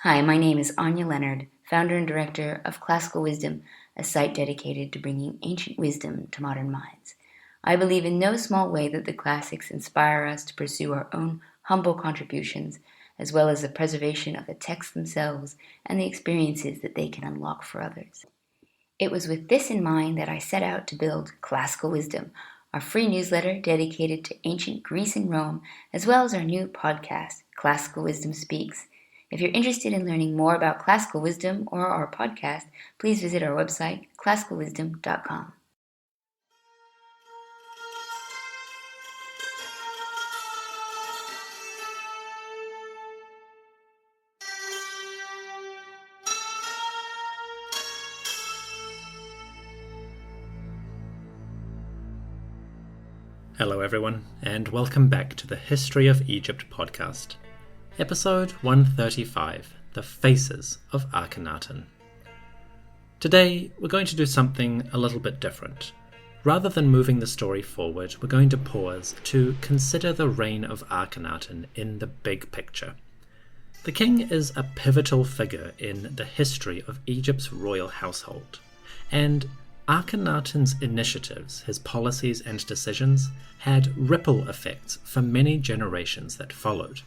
Hi, my name is Anya Leonard, founder and director of Classical Wisdom, a site dedicated to bringing ancient wisdom to modern minds. I believe in no small way that the classics inspire us to pursue our own humble contributions, as well as the preservation of the texts themselves and the experiences that they can unlock for others. It was with this in mind that I set out to build Classical Wisdom, our free newsletter dedicated to ancient Greece and Rome, as well as our new podcast, Classical Wisdom Speaks. If you're interested in learning more about classical wisdom or our podcast, please visit our website, classicalwisdom.com. Hello everyone, and welcome back to the History of Egypt podcast. Episode 135, The Faces of Akhenaten. Today, we're going to do something a little bit different. Rather than moving the story forward, we're going to pause to consider the reign of Akhenaten in the big picture. The king is a pivotal figure in the history of Egypt's royal household, and Akhenaten's initiatives, his policies and decisions, had ripple effects for many generations that followed.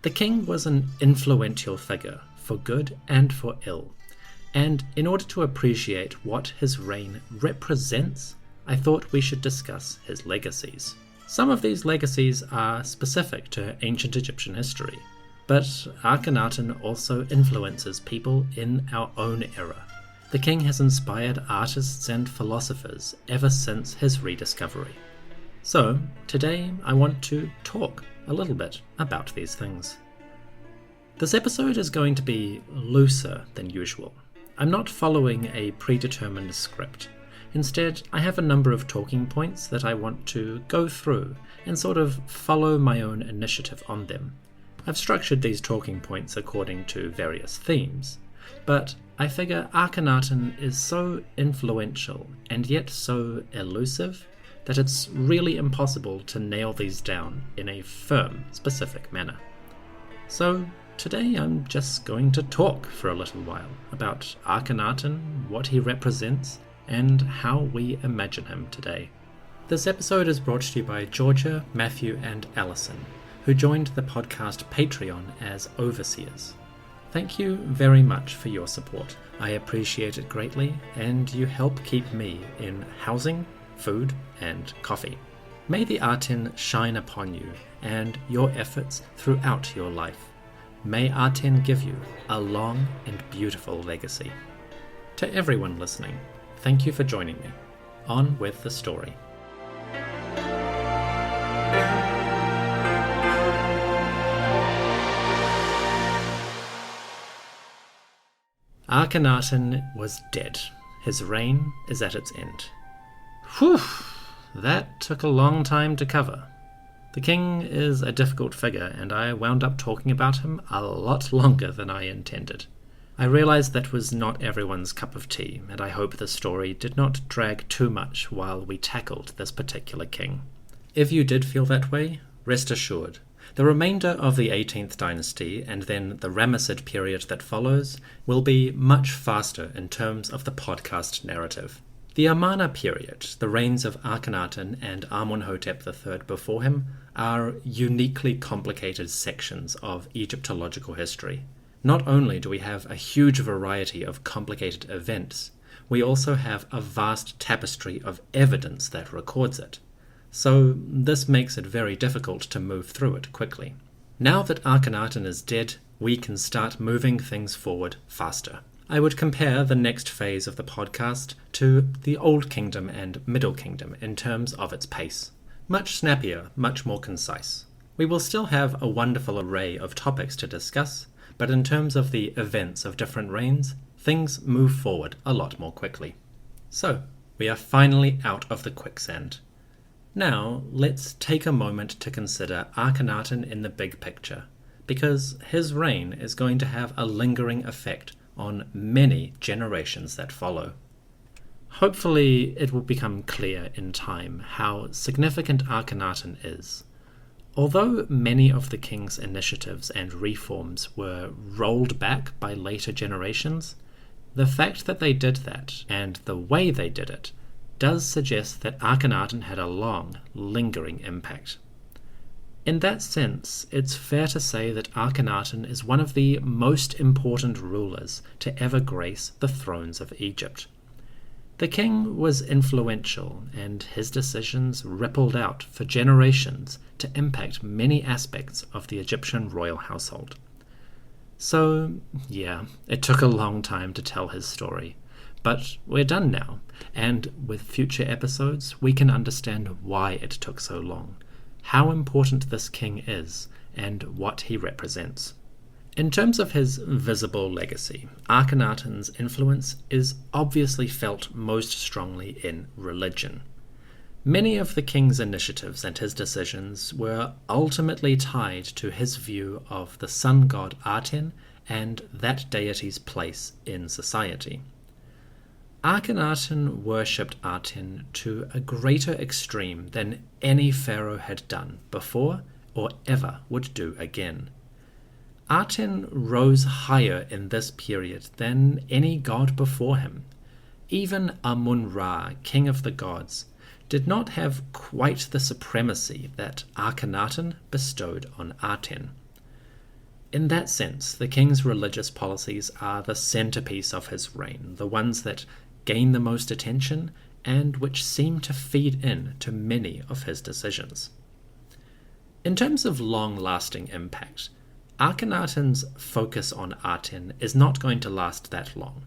The king was an influential figure, for good and for ill, and in order to appreciate what his reign represents, I thought we should discuss his legacies. Some of these legacies are specific to ancient Egyptian history, but Akhenaten also influences people in our own era. The king has inspired artists and philosophers ever since his rediscovery. So, today I want to talk a little bit about these things. This episode is going to be looser than usual. I'm not following a predetermined script. Instead, I have a number of talking points that I want to go through and sort of follow my own initiative on them. I've structured these talking points according to various themes, but I figure Akhenaten is so influential and yet so elusive that it's really impossible to nail these down in a firm, specific manner. So today I'm just going to talk for a little while about Akhenaten, what he represents, and how we imagine him today. This episode is brought to you by Georgia, Matthew, and Allison, who joined the podcast Patreon as overseers. Thank you very much for your support. I appreciate it greatly, and you help keep me in housing, food, and coffee. May the Aten shine upon you and your efforts throughout your life. May Aten give you a long and beautiful legacy. To everyone listening, thank you for joining me. On with the story. Akhenaten was dead. His reign is at its end. Whew! That took a long time to cover. The king is a difficult figure, and I wound up talking about him a lot longer than I intended. I realized that was not everyone's cup of tea, and I hope the story did not drag too much while we tackled this particular king. If you did feel that way, rest assured, the remainder of the 18th dynasty, and then the Ramessid period that follows, will be much faster in terms of the podcast narrative. The Amarna period, the reigns of Akhenaten and Amenhotep III before him, are uniquely complicated sections of Egyptological history. Not only do we have a huge variety of complicated events, we also have a vast tapestry of evidence that records it. So this makes it very difficult to move through it quickly. Now that Akhenaten is dead, we can start moving things forward faster. I would compare the next phase of the podcast to the Old Kingdom and Middle Kingdom in terms of its pace. Much snappier, much more concise. We will still have a wonderful array of topics to discuss, but in terms of the events of different reigns, things move forward a lot more quickly. So, we are finally out of the quicksand. Now, let's take a moment to consider Akhenaten in the big picture, because his reign is going to have a lingering effect on many generations that follow. Hopefully, it will become clear in time how significant Akhenaten is. Although many of the king's initiatives and reforms were rolled back by later generations, the fact that they did that, and the way they did it, does suggest that Akhenaten had a long, lingering impact. In that sense, it's fair to say that Akhenaten is one of the most important rulers to ever grace the thrones of Egypt. The king was influential, and his decisions rippled out for generations to impact many aspects of the Egyptian royal household. So, yeah, it took a long time to tell his story, but we're done now, and with future episodes we can understand why it took so long, how important this king is, and what he represents. In terms of his visible legacy, Akhenaten's influence is obviously felt most strongly in religion. Many of the king's initiatives and his decisions were ultimately tied to his view of the sun god Aten and that deity's place in society. Akhenaten worshipped Aten to a greater extreme than any pharaoh had done before or ever would do again. Aten rose higher in this period than any god before him. Even Amun-Ra, king of the gods, did not have quite the supremacy that Akhenaten bestowed on Aten. In that sense, the king's religious policies are the centerpiece of his reign, the ones that gain the most attention and which seem to feed in to many of his decisions. In terms of long-lasting impact, Akhenaten's focus on Aten is not going to last that long.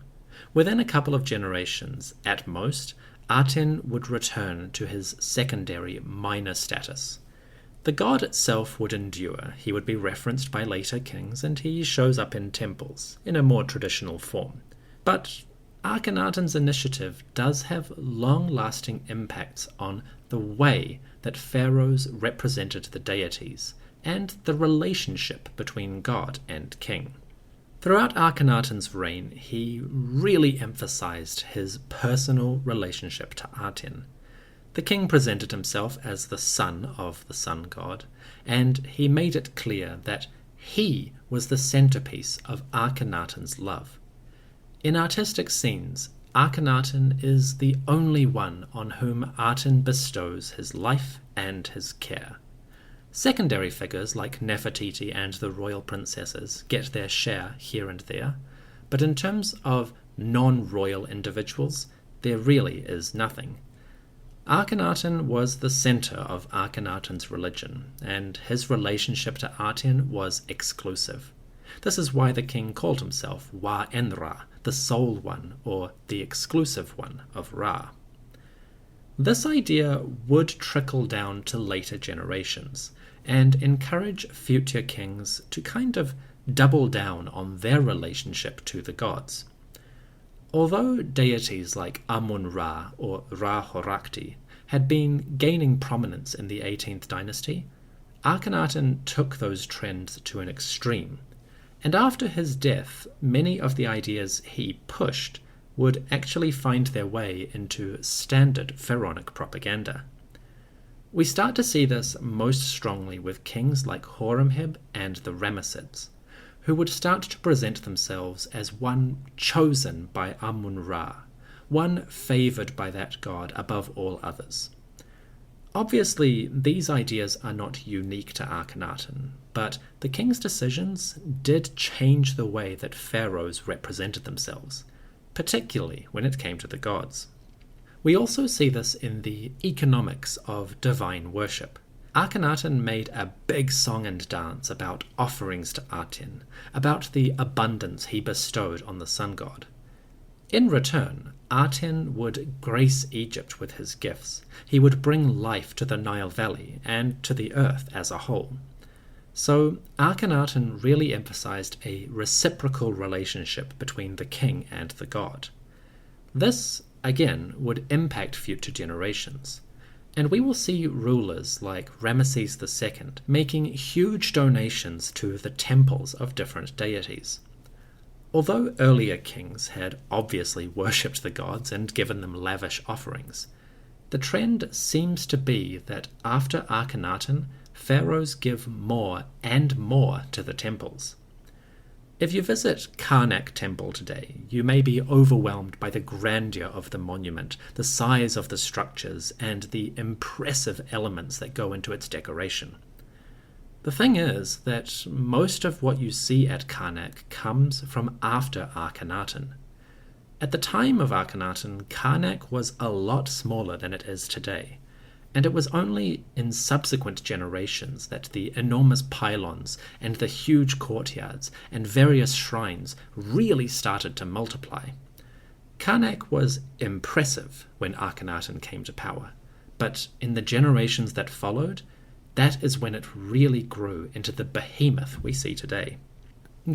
Within a couple of generations, at most, Aten would return to his secondary minor status. The god itself would endure, he would be referenced by later kings, and he shows up in temples, in a more traditional form. But Akhenaten's initiative does have long-lasting impacts on the way that pharaohs represented the deities, and the relationship between god and king. Throughout Akhenaten's reign, he really emphasized his personal relationship to Aten. The king presented himself as the son of the sun god, and he made it clear that he was the centerpiece of Akhenaten's love. In artistic scenes, Akhenaten is the only one on whom Aten bestows his life and his care. Secondary figures like Nefertiti and the royal princesses get their share here and there, but in terms of non-royal individuals, there really is nothing. Akhenaten was the center of Akhenaten's religion, and his relationship to Aten was exclusive. This is why the king called himself Wa-Enra, the sole one, or the exclusive one of Ra. This idea would trickle down to later generations, and encourage future kings to kind of double down on their relationship to the gods. Although deities like Amun-Ra or Ra-Horakhti had been gaining prominence in the 18th dynasty, Akhenaten took those trends to an extreme, and after his death, many of the ideas he pushed would actually find their way into standard pharaonic propaganda. We start to see this most strongly with kings like Horemheb and the Ramessids, who would start to present themselves as one chosen by Amun-Ra, one favored by that god above all others. Obviously, these ideas are not unique to Akhenaten, but the king's decisions did change the way that pharaohs represented themselves, particularly when it came to the gods. We also see this in the economics of divine worship. Akhenaten made a big song and dance about offerings to Aten, about the abundance he bestowed on the sun god. In return, Aten would grace Egypt with his gifts. He would bring life to the Nile Valley and to the earth as a whole. So Akhenaten really emphasized a reciprocal relationship between the king and the god. This, again, would impact future generations, and we will see rulers like Ramesses II making huge donations to the temples of different deities. Although earlier kings had obviously worshipped the gods and given them lavish offerings, the trend seems to be that after Akhenaten, pharaohs give more and more to the temples. If you visit Karnak temple today, you may be overwhelmed by the grandeur of the monument, the size of the structures, and the impressive elements that go into its decoration. The thing is that most of what you see at Karnak comes from after Akhenaten. At the time of Akhenaten, Karnak was a lot smaller than it is today, and it was only in subsequent generations that the enormous pylons and the huge courtyards and various shrines really started to multiply. Karnak was impressive when Akhenaten came to power, but in the generations that followed, that is when it really grew into the behemoth we see today.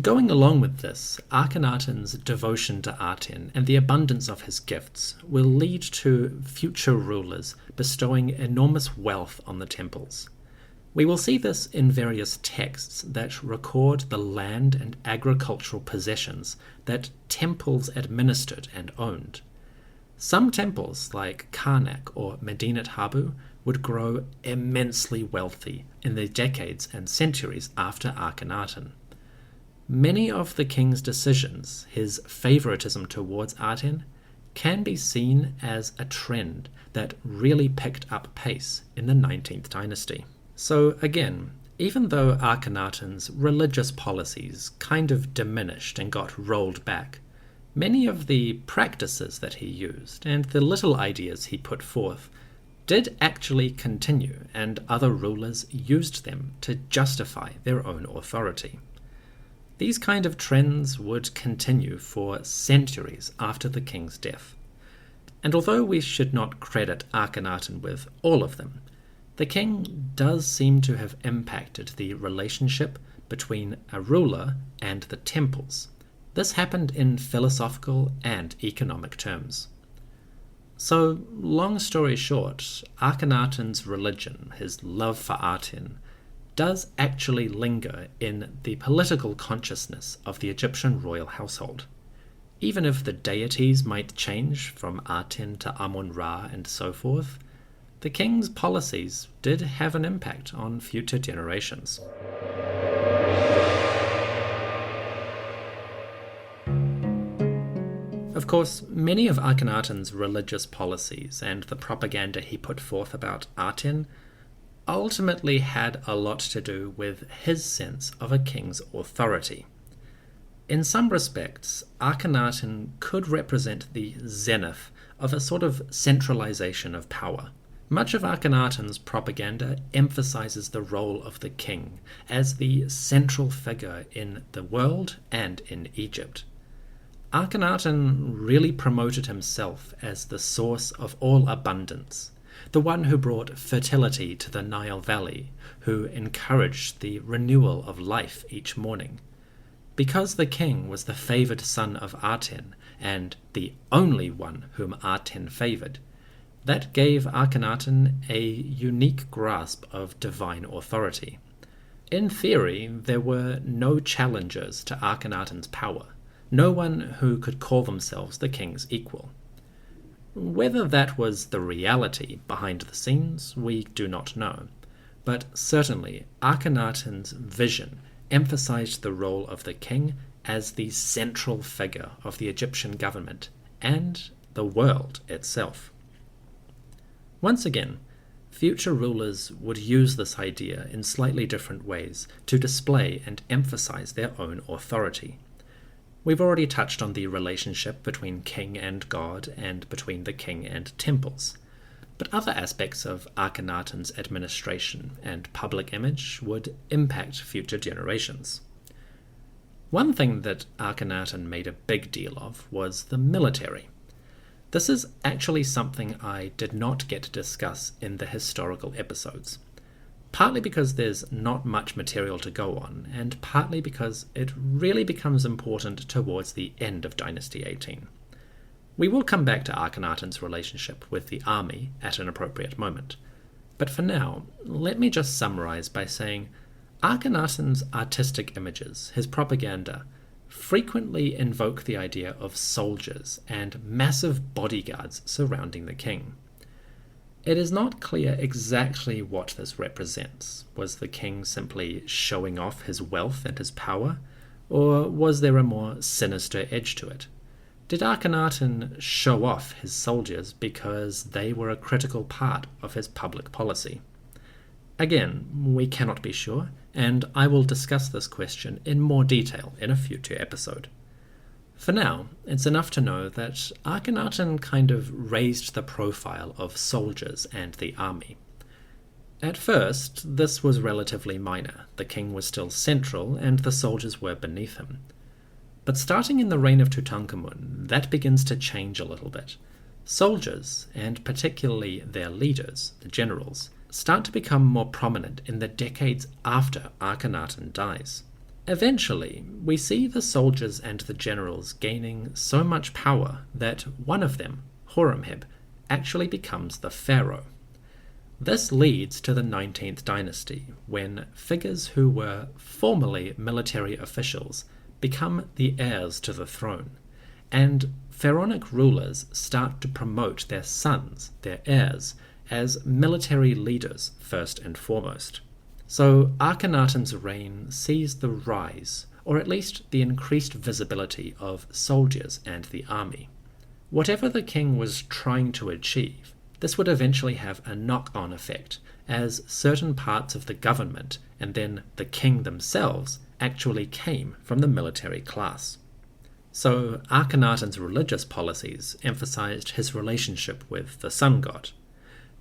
Going along with this, Akhenaten's devotion to Aten and the abundance of his gifts will lead to future rulers bestowing enormous wealth on the temples. We will see this in various texts that record the land and agricultural possessions that temples administered and owned. Some temples, like Karnak or Medinet Habu, would grow immensely wealthy in the decades and centuries after Akhenaten. Many of the king's decisions, his favoritism towards Aten, can be seen as a trend that really picked up pace in the 19th dynasty. So again, even though Akhenaten's religious policies kind of diminished and got rolled back, many of the practices that he used and the little ideas he put forth did actually continue, and other rulers used them to justify their own authority. These kind of trends would continue for centuries after the king's death. And although we should not credit Akhenaten with all of them, the king does seem to have impacted the relationship between a ruler and the temples. This happened in philosophical and economic terms. So, long story short, Akhenaten's religion, his love for Aten, does actually linger in the political consciousness of the Egyptian royal household. Even if the deities might change from Aten to Amun-Ra and so forth, the king's policies did have an impact on future generations. Of course, many of Akhenaten's religious policies and the propaganda he put forth about Aten ultimately had a lot to do with his sense of a king's authority. In some respects, Akhenaten could represent the zenith of a sort of centralization of power. Much of Akhenaten's propaganda emphasizes the role of the king as the central figure in the world and in Egypt. Akhenaten really promoted himself as the source of all abundance, the one who brought fertility to the Nile Valley, who encouraged the renewal of life each morning. Because the king was the favoured son of Aten, and the only one whom Aten favoured, that gave Akhenaten a unique grasp of divine authority. In theory, there were no challengers to Akhenaten's power, no one who could call themselves the king's equal. Whether that was the reality behind the scenes, we do not know, but certainly Akhenaten's vision emphasized the role of the king as the central figure of the Egyptian government and the world itself. Once again, future rulers would use this idea in slightly different ways to display and emphasize their own authority. We've already touched on the relationship between king and god and between the king and temples, but other aspects of Akhenaten's administration and public image would impact future generations. One thing that Akhenaten made a big deal of was the military. This is actually something I did not get to discuss in the historical episodes, partly because there's not much material to go on, and partly because it really becomes important towards the end of Dynasty 18. We will come back to Akhenaten's relationship with the army at an appropriate moment, but for now, let me just summarize by saying Akhenaten's artistic images, his propaganda, frequently invoke the idea of soldiers and massive bodyguards surrounding the king. It is not clear exactly what this represents. Was the king simply showing off his wealth and his power, or was there a more sinister edge to it? Did Akhenaten show off his soldiers because they were a critical part of his public policy? Again, we cannot be sure, and I will discuss this question in more detail in a future episode. For now, it's enough to know that Akhenaten kind of raised the profile of soldiers and the army. At first, this was relatively minor. The king was still central, and the soldiers were beneath him. But starting in the reign of Tutankhamun, that begins to change a little bit. Soldiers, and particularly their leaders, the generals, start to become more prominent in the decades after Akhenaten dies. Eventually, we see the soldiers and the generals gaining so much power that one of them, Horemheb, actually becomes the pharaoh. This leads to the 19th dynasty, when figures who were formerly military officials become the heirs to the throne, and pharaonic rulers start to promote their sons, their heirs, as military leaders first and foremost. So Akhenaten's reign sees the rise, or at least the increased visibility of soldiers and the army. Whatever the king was trying to achieve, this would eventually have a knock-on effect, as certain parts of the government and then the king themselves actually came from the military class. So Akhenaten's religious policies emphasized his relationship with the sun god,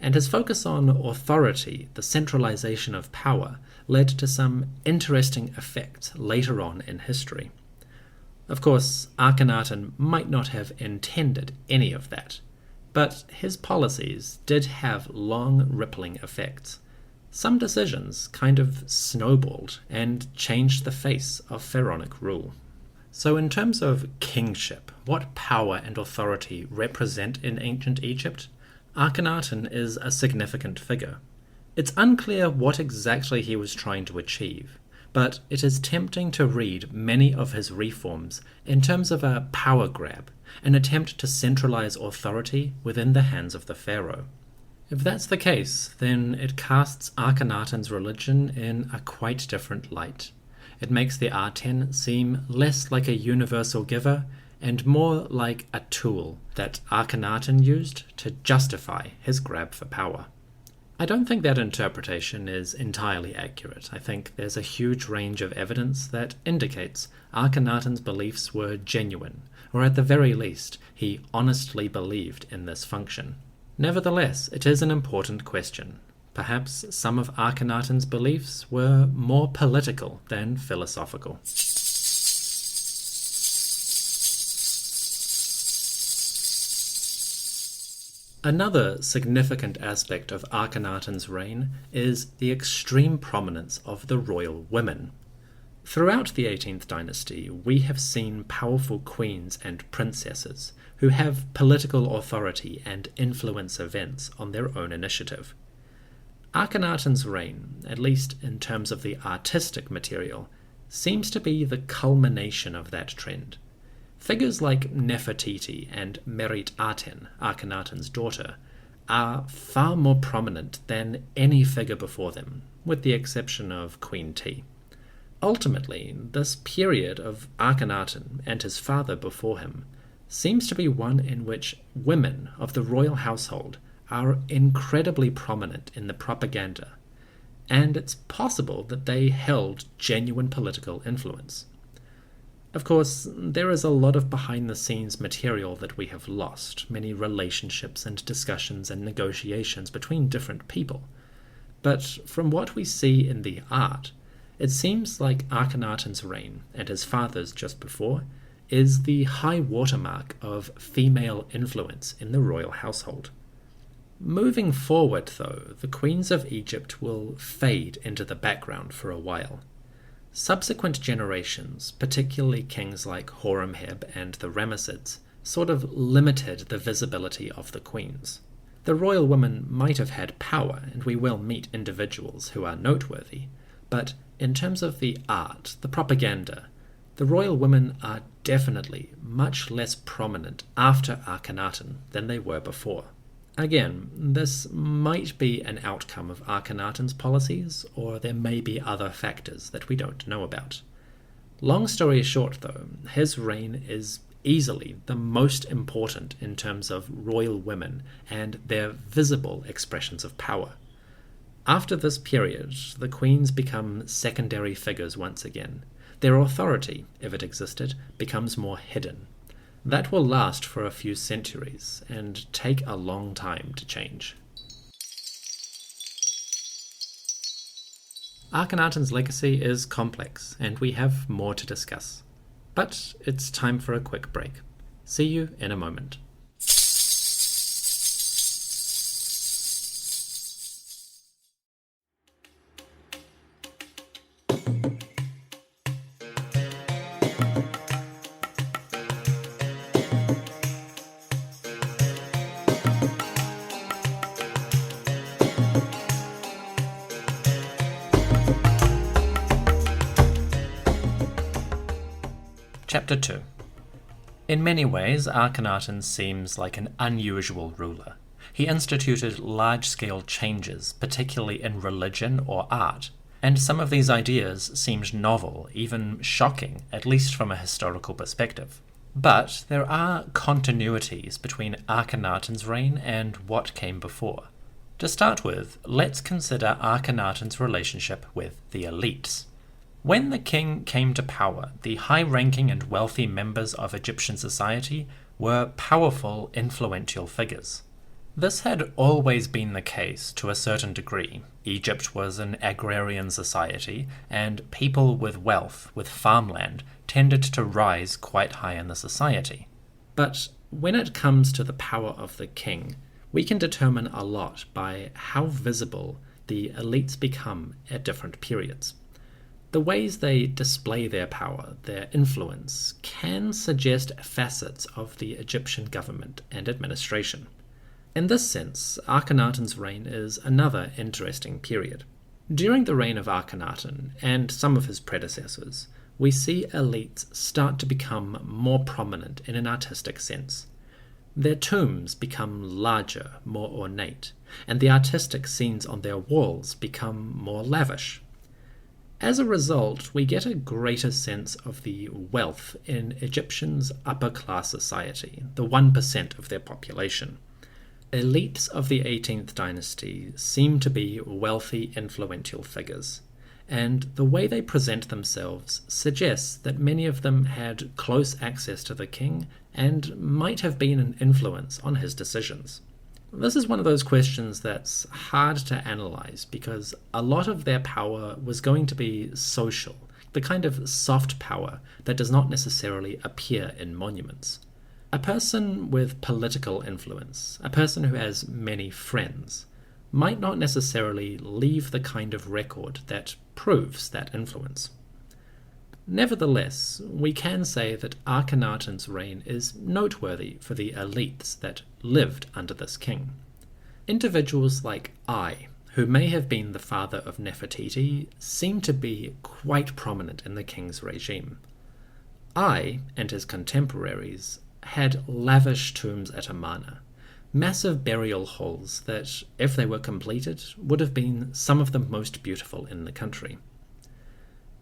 and his focus on authority, the centralization of power, led to some interesting effects later on in history. Of course, Akhenaten might not have intended any of that, but his policies did have long rippling effects. Some decisions kind of snowballed and changed the face of pharaonic rule. So in terms of kingship, what power and authority represent in ancient Egypt? Akhenaten is a significant figure. It's unclear what exactly he was trying to achieve, but it is tempting to read many of his reforms in terms of a power grab, an attempt to centralize authority within the hands of the pharaoh. If that's the case, then it casts Akhenaten's religion in a quite different light. It makes the Aten seem less like a universal giver and more like a tool that Akhenaten used to justify his grab for power. I don't think that interpretation is entirely accurate. I think there's a huge range of evidence that indicates Akhenaten's beliefs were genuine, or at the very least, he honestly believed in this function. Nevertheless, it is an important question. Perhaps some of Akhenaten's beliefs were more political than philosophical. Another significant aspect of Akhenaten's reign is the extreme prominence of the royal women. Throughout the 18th dynasty, we have seen powerful queens and princesses who have political authority and influence events on their own initiative. Akhenaten's reign, at least in terms of the artistic material, seems to be the culmination of that trend. Figures like Nefertiti and Merit-Aten, Akhenaten's daughter, are far more prominent than any figure before them, with the exception of Queen T. Ultimately, this period of Akhenaten and his father before him seems to be one in which women of the royal household are incredibly prominent in the propaganda, and it's possible that they held genuine political influence. Of course, there is a lot of behind-the-scenes material that we have lost, many relationships and discussions and negotiations between different people. But from what we see in the art, it seems like Akhenaten's reign, and his father's just before, is the high watermark of female influence in the royal household. Moving forward, though, the queens of Egypt will fade into the background for a while. Subsequent generations, particularly kings like Horemheb and the Ramessids, sort of limited the visibility of the queens. The royal women might have had power, and we will meet individuals who are noteworthy, but in terms of the art, the propaganda, the royal women are definitely much less prominent after Akhenaten than they were before. Again, this might be an outcome of Akhenaten's policies, or there may be other factors that we don't know about. Long story short, though, his reign is easily the most important in terms of royal women and their visible expressions of power. After this period, the queens become secondary figures once again. Their authority, if it existed, becomes more hidden. That will last for a few centuries and take a long time to change. Akhenaten's legacy is complex, and we have more to discuss. But it's time for a quick break. See you in a moment. Chapter 2. In many ways, Akhenaten seems like an unusual ruler. He instituted large-scale changes, particularly in religion or art, and some of these ideas seemed novel, even shocking, at least from a historical perspective. But there are continuities between Akhenaten's reign and what came before. To start with, let's consider Akhenaten's relationship with the elites. When the king came to power, the high-ranking and wealthy members of Egyptian society were powerful, influential figures. This had always been the case to a certain degree. Egypt was an agrarian society, and people with wealth, with farmland, tended to rise quite high in the society. But when it comes to the power of the king, we can determine a lot by how visible the elites become at different periods. The ways they display their power, their influence, can suggest facets of the Egyptian government and administration. In this sense, Akhenaten's reign is another interesting period. During the reign of Akhenaten and some of his predecessors, we see elites start to become more prominent in an artistic sense. Their tombs become larger, more ornate, and the artistic scenes on their walls become more lavish. As a result, we get a greater sense of the wealth in Egyptians' upper-class society, the 1% of their population. Elites of the 18th dynasty seem to be wealthy, influential figures, and the way they present themselves suggests that many of them had close access to the king and might have been an influence on his decisions. This is one of those questions that's hard to analyze because a lot of their power was going to be social, the kind of soft power that does not necessarily appear in monuments. A person with political influence, a person who has many friends, might not necessarily leave the kind of record that proves that influence. Nevertheless, we can say that Akhenaten's reign is noteworthy for the elites that lived under this king. Individuals like Ai, who may have been the father of Nefertiti, seem to be quite prominent in the king's regime. Ai and his contemporaries had lavish tombs at Amarna, massive burial halls that, if they were completed, would have been some of the most beautiful in the country.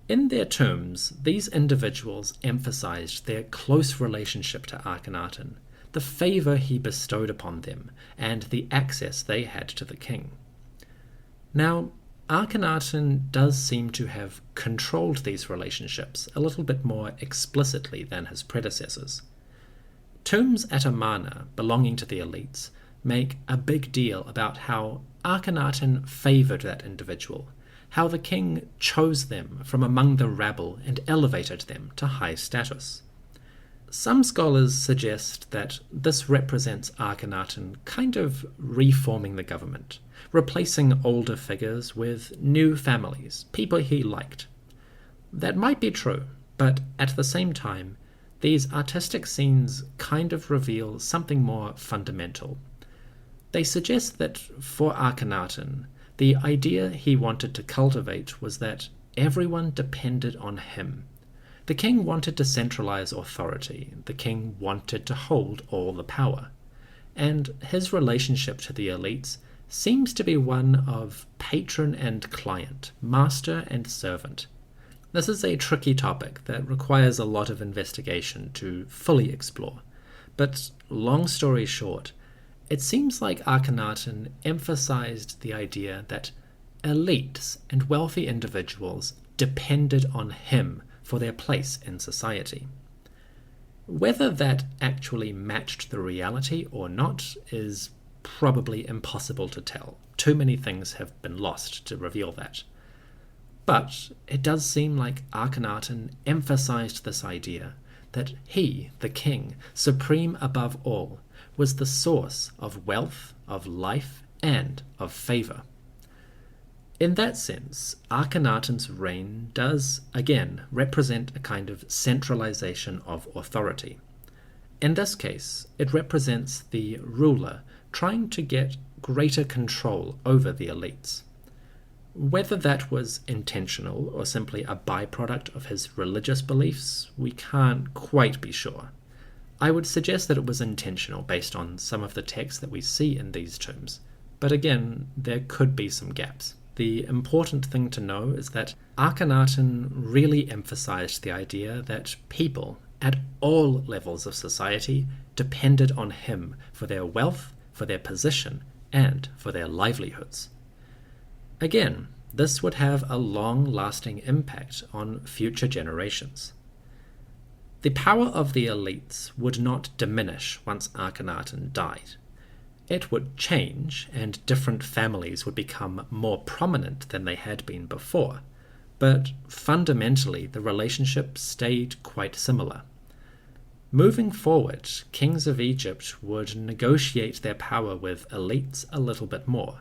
In their tombs, these individuals emphasized their close relationship to Akhenaten, the favor he bestowed upon them, and the access they had to the king. Now, Akhenaten does seem to have controlled these relationships a little bit more explicitly than his predecessors. Tombs at Amarna belonging to the elites make a big deal about how Akhenaten favored that individual, how the king chose them from among the rabble and elevated them to high status. Some scholars suggest that this represents Akhenaten kind of reforming the government, replacing older figures with new families, people he liked. That might be true, but at the same time, these artistic scenes kind of reveal something more fundamental. They suggest that for Akhenaten, the idea he wanted to cultivate was that everyone depended on him. The king wanted to centralize authority. The king wanted to hold all the power. and his relationship to the elites seems to be one of patron and client, master and servant. This is a tricky topic that requires a lot of investigation to fully explore, but long story short, it seems like Akhenaten emphasized the idea that elites and wealthy individuals depended on him for their place in society. Whether that actually matched the reality or not is probably impossible to tell. Too many things have been lost to reveal that. But it does seem like Akhenaten emphasized this idea that he, the king, supreme above all, was the source of wealth, of life, and of favor. In that sense, Akhenaten's reign does, again, represent a kind of centralization of authority. In this case, it represents the ruler trying to get greater control over the elites. Whether that was intentional or simply a byproduct of his religious beliefs, we can't quite be sure. I would suggest that it was intentional based on some of the texts that we see in these tombs, but again, there could be some gaps. The important thing to know is that Akhenaten really emphasized the idea that people at all levels of society depended on him for their wealth, for their position, and for their livelihoods. Again, this would have a long-lasting impact on future generations. The power of the elites would not diminish once Akhenaten died. It would change, and different families would become more prominent than they had been before, but fundamentally the relationship stayed quite similar. Moving forward, kings of Egypt would negotiate their power with elites a little bit more,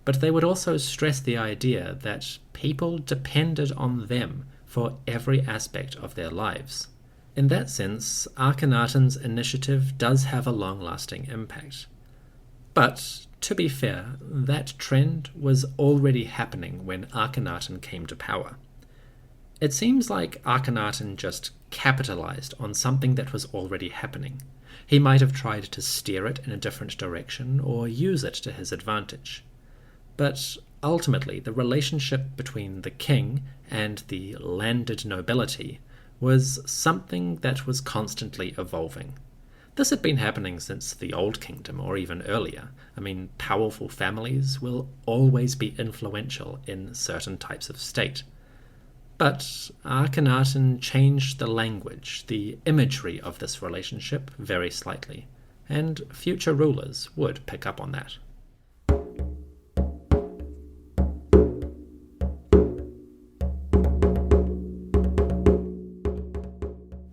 but they would also stress the idea that people depended on them for every aspect of their lives. In that sense, Akhenaten's initiative does have a long-lasting impact. But, to be fair, that trend was already happening when Akhenaten came to power. It seems like Akhenaten just capitalized on something that was already happening. He might have tried to steer it in a different direction or use it to his advantage. But ultimately, the relationship between the king and the landed nobility was something that was constantly evolving. This had been happening since the Old Kingdom, or even earlier. Powerful families will always be influential in certain types of state. But Akhenaten changed the language, the imagery of this relationship very slightly, and future rulers would pick up on that.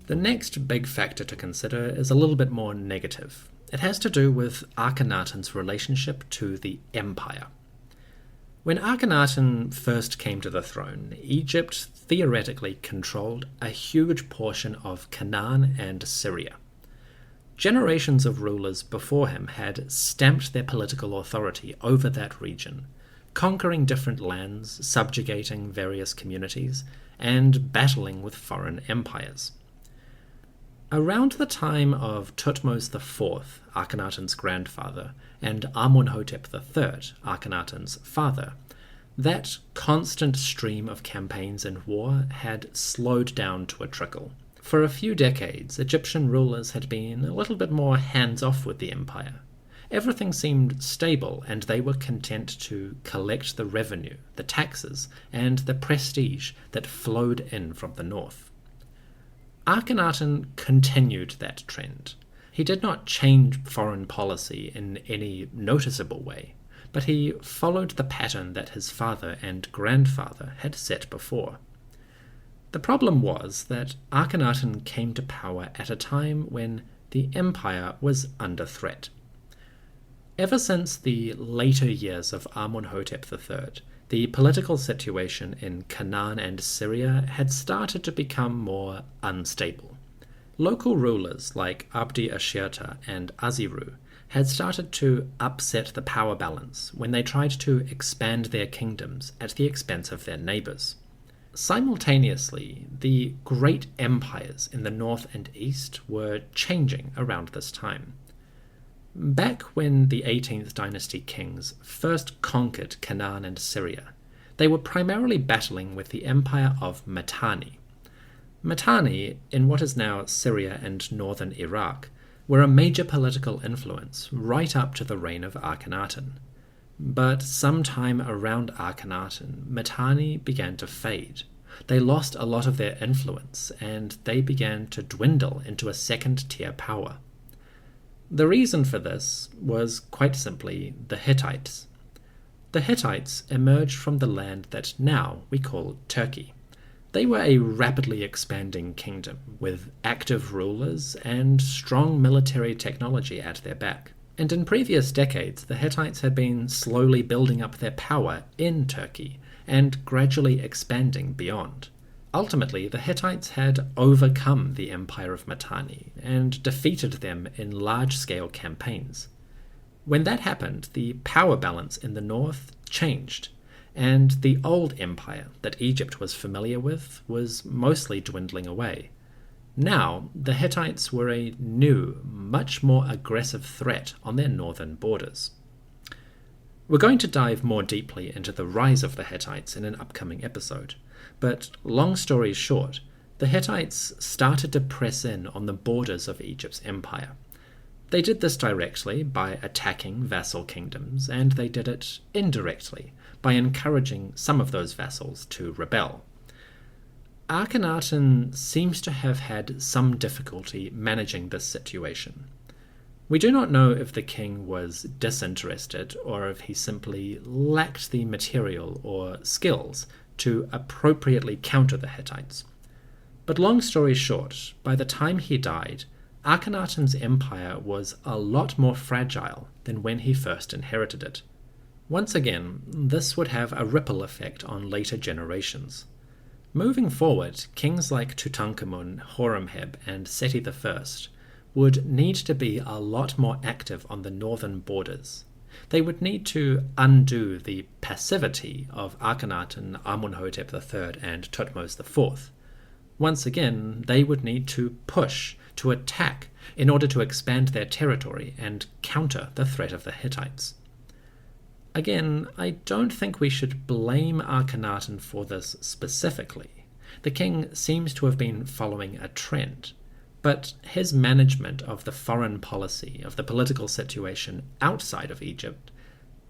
The next big factor to consider is a little bit more negative. It has to do with Akhenaten's relationship to the empire. When Akhenaten first came to the throne, Egypt theoretically controlled a huge portion of Canaan and Syria. Generations of rulers before him had stamped their political authority over that region, conquering different lands, subjugating various communities, and battling with foreign empires. Around the time of Thutmose IV, Akhenaten's grandfather, and Amunhotep III, Akhenaten's father, that constant stream of campaigns and war had slowed down to a trickle. For a few decades, Egyptian rulers had been a little bit more hands-off with the empire. Everything seemed stable, and they were content to collect the revenue, the taxes, and the prestige that flowed in from the north. Akhenaten continued that trend. He did not change foreign policy in any noticeable way, but he followed the pattern that his father and grandfather had set before. The problem was that Akhenaten came to power at a time when the empire was under threat. Ever since the later years of Amunhotep III, the political situation in Canaan and Syria had started to become more unstable. Local rulers like Abdi Ashirta and Aziru had started to upset the power balance when they tried to expand their kingdoms at the expense of their neighbors. Simultaneously, the great empires in the north and east were changing around this time. Back when the 18th dynasty kings first conquered Canaan and Syria, they were primarily battling with the empire of Mitanni. Mitanni, in what is now Syria and northern Iraq, were a major political influence right up to the reign of Akhenaten. But sometime around Akhenaten, Mitanni began to fade. They lost a lot of their influence, and they began to dwindle into a second-tier power. The reason for this was quite simply the Hittites. The Hittites emerged from the land that now we call Turkey. They were a rapidly expanding kingdom with active rulers and strong military technology at their back. And in previous decades, the Hittites had been slowly building up their power in Turkey and gradually expanding beyond. Ultimately, the Hittites had overcome the empire of Mitanni and defeated them in large-scale campaigns. When that happened, the power balance in the north changed, and the old empire that Egypt was familiar with was mostly dwindling away. Now, the Hittites were a new, much more aggressive threat on their northern borders. We're going to dive more deeply into the rise of the Hittites in an upcoming episode, but long story short, the Hittites started to press in on the borders of Egypt's empire. They did this directly by attacking vassal kingdoms, and they did it indirectly by encouraging some of those vassals to rebel. Akhenaten seems to have had some difficulty managing this situation. We do not know if the king was disinterested or if he simply lacked the material or skills to appropriately counter the Hittites. But long story short, by the time he died, Akhenaten's empire was a lot more fragile than when he first inherited it. Once again, this would have a ripple effect on later generations. Moving forward, kings like Tutankhamun, Horemheb, and Seti I would need to be a lot more active on the northern borders. They would need to undo the passivity of Akhenaten, Amenhotep III, and Thutmose IV. Once again, they would need to push, to attack, in order to expand their territory and counter the threat of the Hittites. Again, I don't think we should blame Akhenaten for this specifically. The king seems to have been following a trend, but his management of the foreign policy, of the political situation outside of Egypt,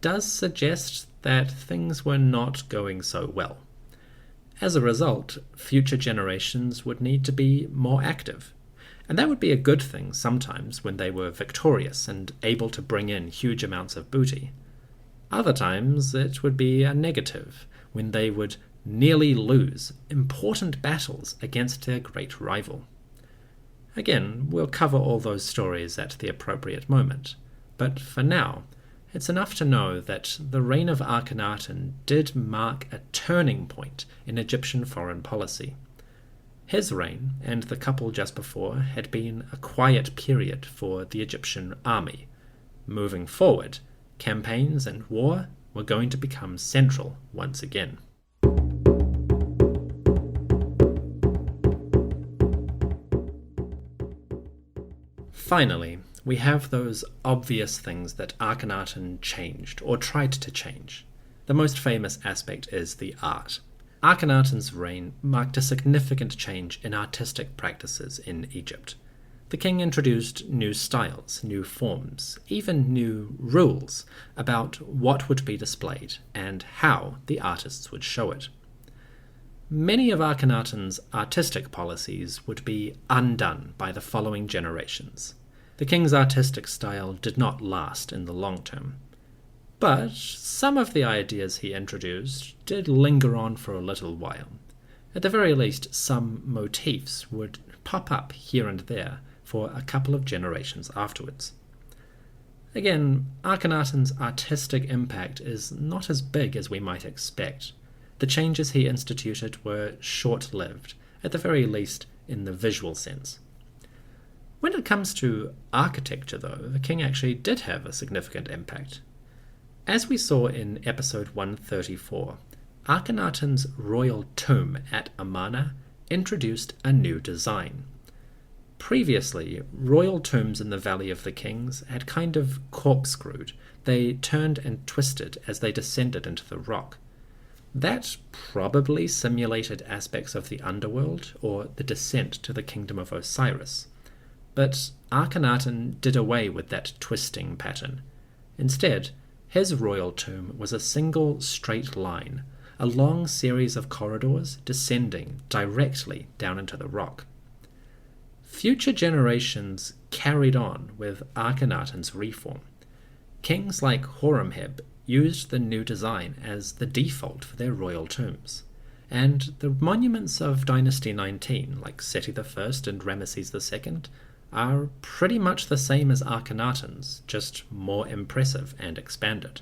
does suggest that things were not going so well. As a result, future generations would need to be more active, and that would be a good thing sometimes when they were victorious and able to bring in huge amounts of booty. Other times it would be a negative, when they would nearly lose important battles against their great rival. Again, we'll cover all those stories at the appropriate moment, but for now, it's enough to know that the reign of Akhenaten did mark a turning point in Egyptian foreign policy. His reign, and the couple just before, had been a quiet period for the Egyptian army. Moving forward, campaigns and war were going to become central once again. Finally, we have those obvious things that Akhenaten changed, or tried to change. The most famous aspect is the art. Akhenaten's reign marked a significant change in artistic practices in Egypt. The king introduced new styles, new forms, even new rules about what would be displayed and how the artists would show it. Many of Akhenaten's artistic policies would be undone by the following generations. The king's artistic style did not last in the long term. But some of the ideas he introduced did linger on for a little while. At the very least, some motifs would pop up here and there for a couple of generations afterwards. Again, Akhenaten's artistic impact is not as big as we might expect. The changes he instituted were short-lived, at the very least in the visual sense. When it comes to architecture, though, the king actually did have a significant impact. As we saw in episode 134, Akhenaten's royal tomb at Amarna introduced a new design. Previously, royal tombs in the Valley of the Kings had kind of corkscrewed. They turned and twisted as they descended into the rock. That probably simulated aspects of the underworld or the descent to the kingdom of Osiris. But Akhenaten did away with that twisting pattern. Instead, his royal tomb was a single straight line, a long series of corridors descending directly down into the rock. Future generations carried on with Akhenaten's reform. Kings like Horemheb used the new design as the default for their royal tombs, and the monuments of Dynasty 19, like Seti I and Ramesses II, are pretty much the same as Akhenaten's, just more impressive and expanded.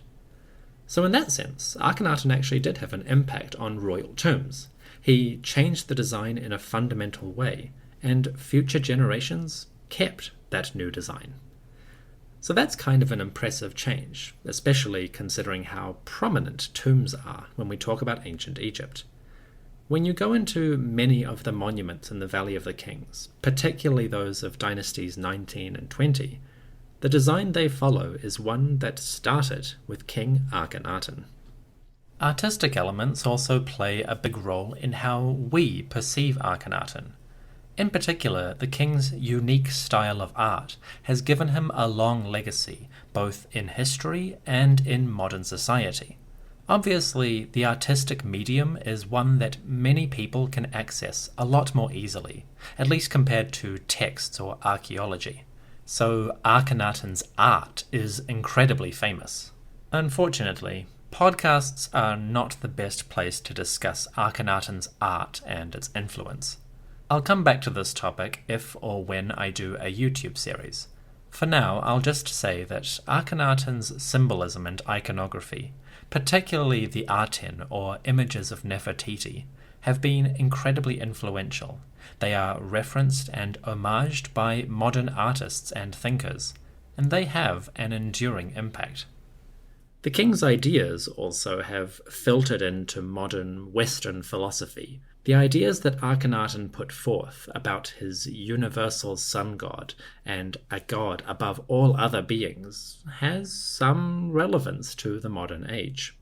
So in that sense, Akhenaten actually did have an impact on royal tombs. He changed the design in a fundamental way, and future generations kept that new design. So that's kind of an impressive change, especially considering how prominent tombs are when we talk about ancient Egypt. When you go into many of the monuments in the Valley of the Kings, particularly those of dynasties 19 and 20, the design they follow is one that started with King Akhenaten. Artistic elements also play a big role in how we perceive Akhenaten. In particular, the king's unique style of art has given him a long legacy, both in history and in modern society. Obviously, the artistic medium is one that many people can access a lot more easily, at least compared to texts or archaeology. So Akhenaten's art is incredibly famous. Unfortunately, podcasts are not the best place to discuss Akhenaten's art and its influence. I'll come back to this topic if or when I do a YouTube series. For now, I'll just say that Akhenaten's symbolism and iconography, particularly the Aten or images of Nefertiti, have been incredibly influential. They are referenced and homaged by modern artists and thinkers, and they have an enduring impact. The king's ideas also have filtered into modern Western philosophy. The ideas that Akhenaten put forth about his universal sun god and a god above all other beings has some relevance to the modern age.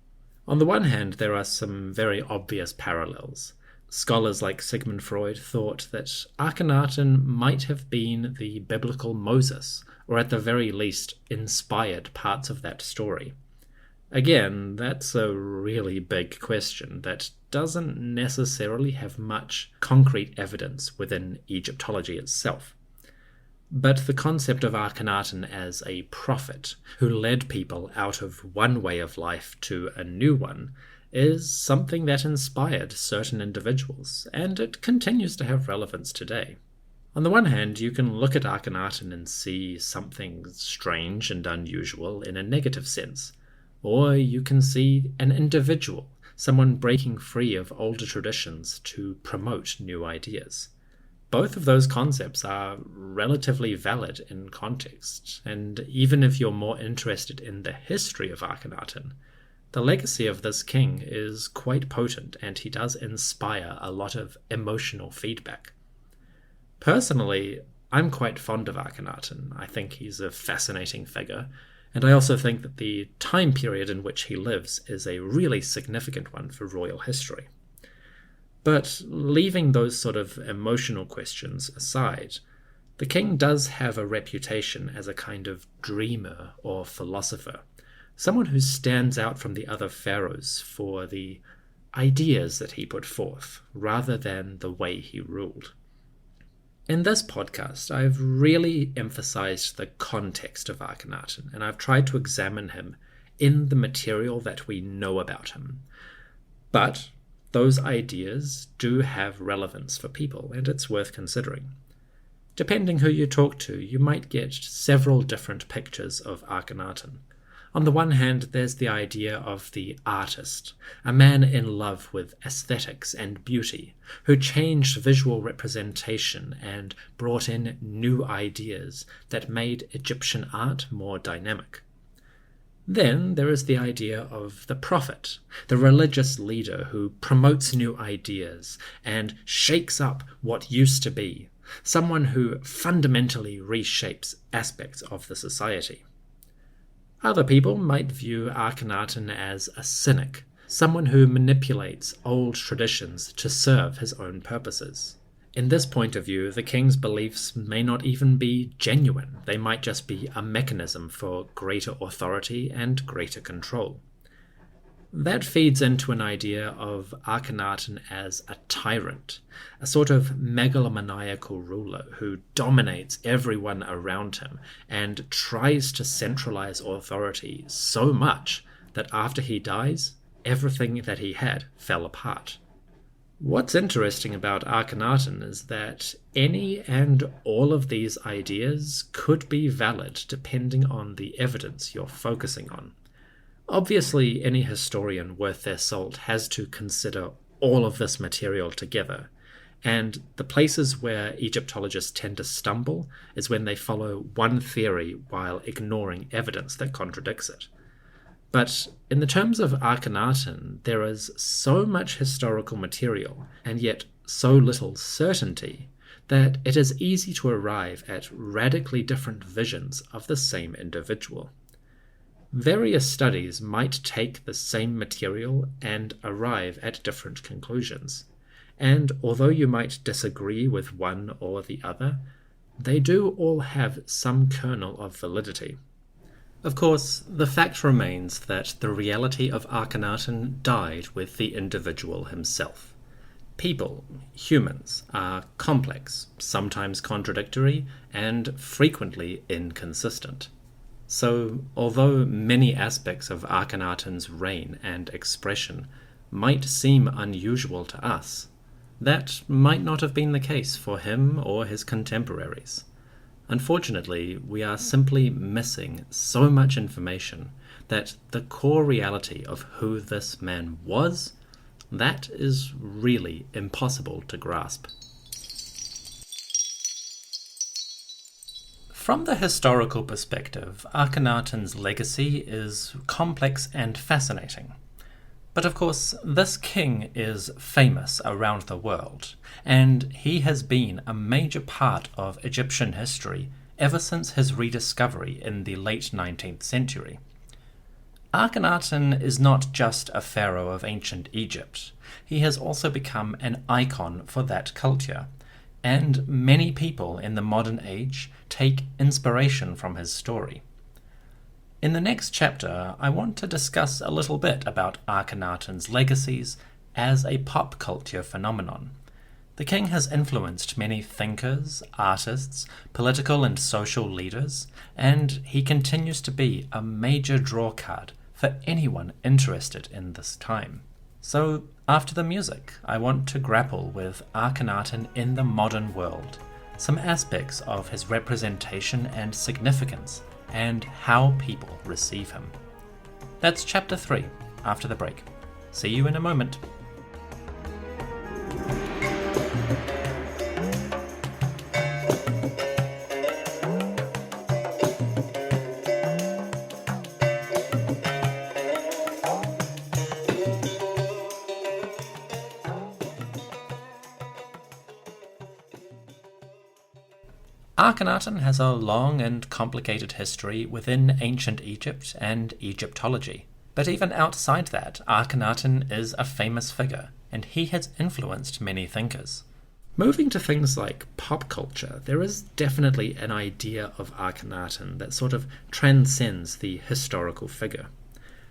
On the one hand, there are some very obvious parallels. Scholars like Sigmund Freud thought that Akhenaten might have been the biblical Moses, or at the very least inspired parts of that story. Again, that's a really big question that doesn't necessarily have much concrete evidence within Egyptology itself. But the concept of Akhenaten as a prophet who led people out of one way of life to a new one is something that inspired certain individuals, and it continues to have relevance today. On the one hand, you can look at Akhenaten and see something strange and unusual in a negative sense, or you can see an individual, someone breaking free of older traditions to promote new ideas. Both of those concepts are relatively valid in context, and even if you're more interested in the history of Akhenaten, the legacy of this king is quite potent, and he does inspire a lot of emotional feedback. Personally, I'm quite fond of Akhenaten. I think he's a fascinating figure, and I also think that the time period in which he lives is a really significant one for royal history. But leaving those sort of emotional questions aside, the king does have a reputation as a kind of dreamer or philosopher, someone who stands out from the other pharaohs for the ideas that he put forth, rather than the way he ruled. In this podcast, I've really emphasized the context of Akhenaten, and I've tried to examine him in the material that we know about him. But those ideas do have relevance for people, and it's worth considering. Depending who you talk to, you might get several different pictures of Akhenaten. On the one hand, there's the idea of the artist, a man in love with aesthetics and beauty, who changed visual representation and brought in new ideas that made Egyptian art more dynamic. Then there is the idea of the prophet, the religious leader who promotes new ideas and shakes up what used to be, someone who fundamentally reshapes aspects of the society. Other people might view Akhenaten as a cynic, someone who manipulates old traditions to serve his own purposes. In this point of view, the king's beliefs may not even be genuine. They might just be a mechanism for greater authority and greater control. That feeds into an idea of Akhenaten as a tyrant, a sort of megalomaniacal ruler who dominates everyone around him and tries to centralize authority so much that after he dies, everything that he had fell apart. What's interesting about Akhenaten is that any and all of these ideas could be valid depending on the evidence you're focusing on. Obviously, any historian worth their salt has to consider all of this material together, and the places where Egyptologists tend to stumble is when they follow one theory while ignoring evidence that contradicts it. But in the terms of Akhenaten, there is so much historical material, and yet so little certainty, that it is easy to arrive at radically different visions of the same individual. Various studies might take the same material and arrive at different conclusions, and although you might disagree with one or the other, they do all have some kernel of validity. Of course, the fact remains that the reality of Akhenaten died with the individual himself. People, humans, are complex, sometimes contradictory, and frequently inconsistent. So, although many aspects of Akhenaten's reign and expression might seem unusual to us, that might not have been the case for him or his contemporaries. Unfortunately, we are simply missing so much information that the core reality of who this man was, that is really impossible to grasp. From the historical perspective, Akhenaten's legacy is complex and fascinating. But of course, this king is famous around the world, and he has been a major part of Egyptian history ever since his rediscovery in the late 19th century. Akhenaten is not just a pharaoh of ancient Egypt. He has also become an icon for that culture, and many people in the modern age take inspiration from his story. In the next chapter, I want to discuss a little bit about Akhenaten's legacies as a pop culture phenomenon. The king has influenced many thinkers, artists, political and social leaders, and he continues to be a major drawcard for anyone interested in this time. So, after the music, I want to grapple with Akhenaten in the modern world, some aspects of his representation and significance, and how people receive him. That's Chapter 3, after the break. See you in a moment. Akhenaten has a long and complicated history within ancient Egypt and Egyptology. But even outside that, Akhenaten is a famous figure, and he has influenced many thinkers. Moving to things like pop culture, there is definitely an idea of Akhenaten that sort of transcends the historical figure.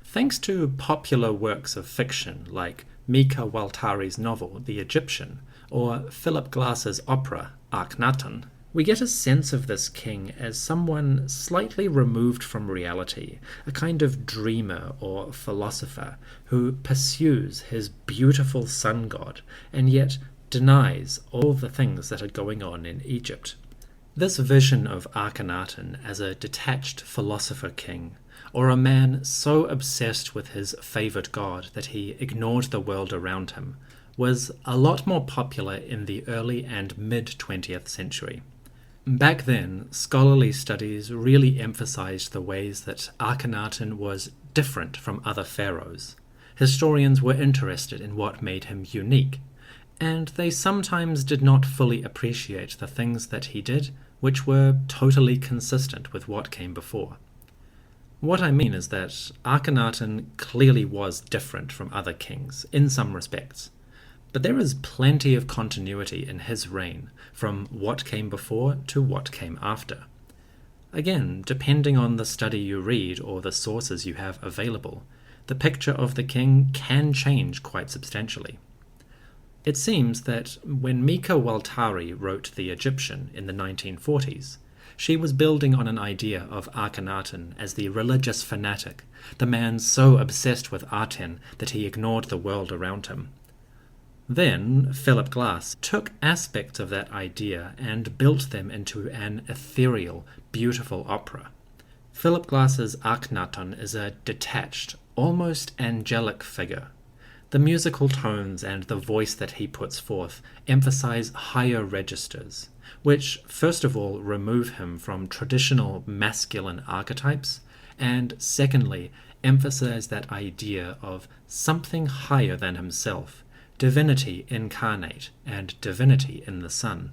Thanks to popular works of fiction like Mika Waltari's novel The Egyptian, or Philip Glass's opera Akhenaten, we get a sense of this king as someone slightly removed from reality, a kind of dreamer or philosopher who pursues his beautiful sun god and yet denies all the things that are going on in Egypt. This vision of Akhenaten as a detached philosopher king, or a man so obsessed with his favoured god that he ignored the world around him, was a lot more popular in the early and mid-20th century. Back then, scholarly studies really emphasized the ways that Akhenaten was different from other pharaohs. Historians were interested in what made him unique, and they sometimes did not fully appreciate the things that he did, which were totally consistent with what came before. What I mean is that Akhenaten clearly was different from other kings in some respects, but there is plenty of continuity in his reign from what came before to what came after. Again, depending on the study you read or the sources you have available, the picture of the king can change quite substantially. It seems that when Mika Waltari wrote The Egyptian in the 1940s, she was building on an idea of Akhenaten as the religious fanatic, the man so obsessed with Aten that he ignored the world around him. Then Philip Glass took aspects of that idea and built them into an ethereal, beautiful opera. Philip Glass's Akhenaten is a detached, almost angelic figure. The musical tones and the voice that he puts forth emphasize higher registers, which first of all remove him from traditional masculine archetypes, and secondly emphasize that idea of something higher than himself, divinity incarnate and divinity in the sun.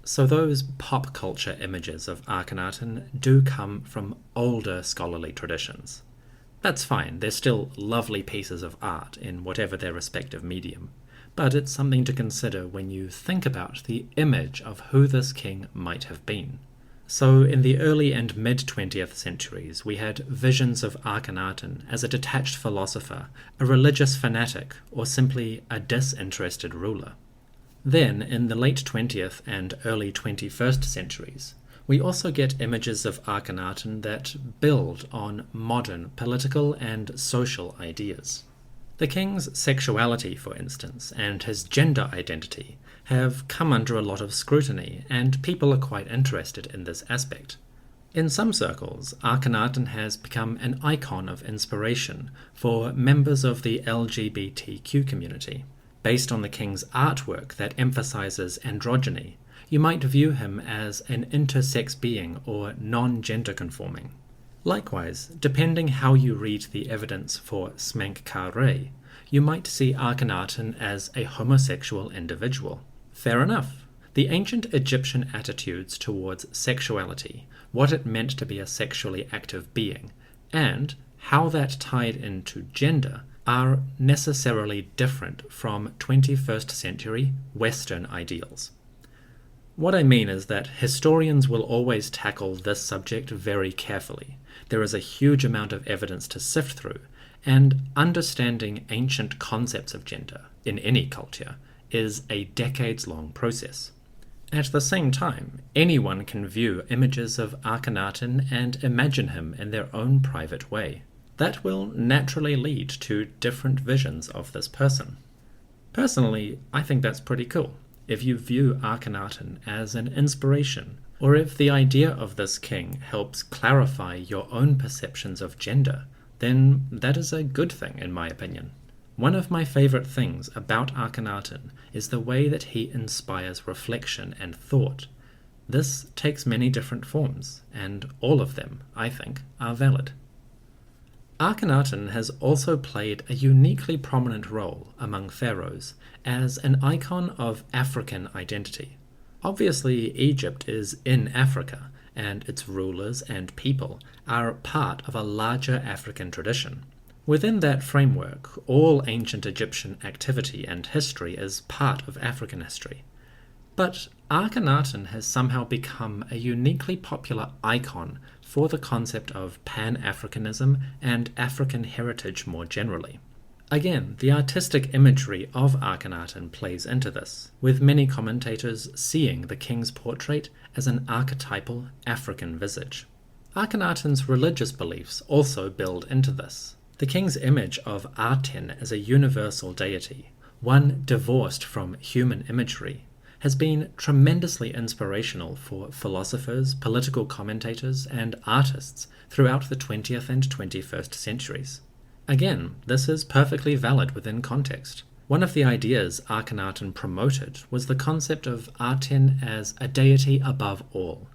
So those pop culture images of Akhenaten do come from older scholarly traditions. That's fine, they're still lovely pieces of art in whatever their respective medium, but it's something to consider when you think about the image of who this king might have been. So in the early and mid-20th centuries, we had visions of Akhenaten as a detached philosopher, a religious fanatic, or simply a disinterested ruler. Then, in the late 20th and early 21st centuries, we also get images of Akhenaten that build on modern political and social ideas. The king's sexuality, for instance, and his gender identity have come under a lot of scrutiny, and people are quite interested in this aspect. In some circles, Akhenaten has become an icon of inspiration for members of the LGBTQ community. Based on the king's artwork that emphasizes androgyny, you might view him as an intersex being or non-gender conforming. Likewise, depending how you read the evidence for Smenkhkare, you might see Akhenaten as a homosexual individual. Fair enough. The ancient Egyptian attitudes towards sexuality, what it meant to be a sexually active being, and how that tied into gender are necessarily different from 21st century Western ideals. What I mean is that historians will always tackle this subject very carefully. There is a huge amount of evidence to sift through, and understanding ancient concepts of gender in any culture is a decades-long process. At the same time, anyone can view images of Akhenaten and imagine him in their own private way. That will naturally lead to different visions of this person. Personally, I think that's pretty cool. If you view Akhenaten as an inspiration, or if the idea of this king helps clarify your own perceptions of gender, then that is a good thing in my opinion. One of my favorite things about Akhenaten is the way that he inspires reflection and thought. This takes many different forms, and all of them, I think, are valid. Akhenaten has also played a uniquely prominent role among pharaohs as an icon of African identity. Obviously, Egypt is in Africa, and its rulers and people are part of a larger African tradition. Within that framework, all ancient Egyptian activity and history is part of African history. But Akhenaten has somehow become a uniquely popular icon for the concept of Pan-Africanism and African heritage more generally. Again, the artistic imagery of Akhenaten plays into this, with many commentators seeing the king's portrait as an archetypal African visage. Akhenaten's religious beliefs also build into this. The king's image of Aten as a universal deity, one divorced from human imagery, has been tremendously inspirational for philosophers, political commentators, and artists throughout the 20th and 21st centuries. Again, this is perfectly valid within context. One of the ideas Akhenaten promoted was the concept of Aten as a deity above all.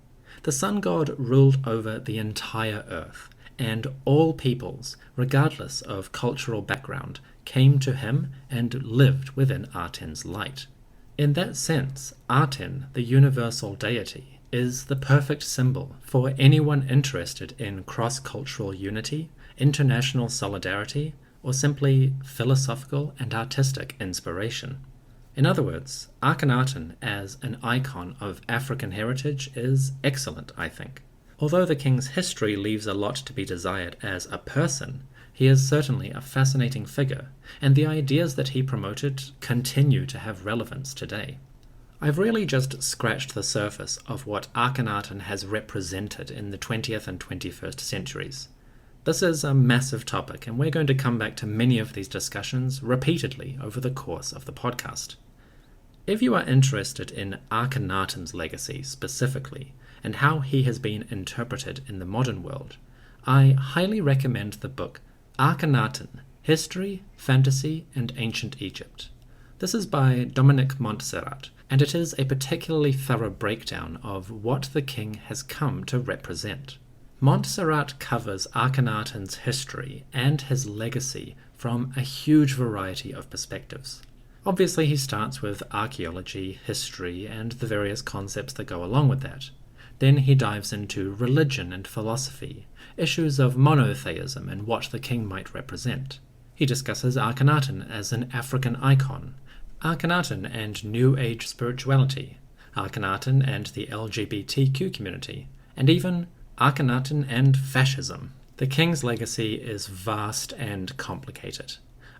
The sun god ruled over the entire earth, and all peoples, regardless of cultural background, came to him and lived within Aten's light. In that sense, Aten, the universal deity, is the perfect symbol for anyone interested in cross-cultural unity, international solidarity, or simply philosophical and artistic inspiration. In other words, Akhenaten as an icon of African heritage is excellent, I think. Although the king's history leaves a lot to be desired as a person, he is certainly a fascinating figure, and the ideas that he promoted continue to have relevance today. I've really just scratched the surface of what Akhenaten has represented in the 20th and 21st centuries. This is a massive topic, and we're going to come back to many of these discussions repeatedly over the course of the podcast. If you are interested in Akhenaten's legacy specifically, and how he has been interpreted in the modern world, I highly recommend the book Akhenaten, History, Fantasy, and Ancient Egypt. This is by Dominic Montserrat, and it is a particularly thorough breakdown of what the king has come to represent. Montserrat covers Akhenaten's history and his legacy from a huge variety of perspectives. Obviously, he starts with archaeology, history, and the various concepts that go along with that. Then he dives into religion and philosophy, issues of monotheism and what the king might represent. He discusses Akhenaten as an African icon, Akhenaten and New Age spirituality, Akhenaten and the LGBTQ community, and even Akhenaten and fascism. The king's legacy is vast and complicated.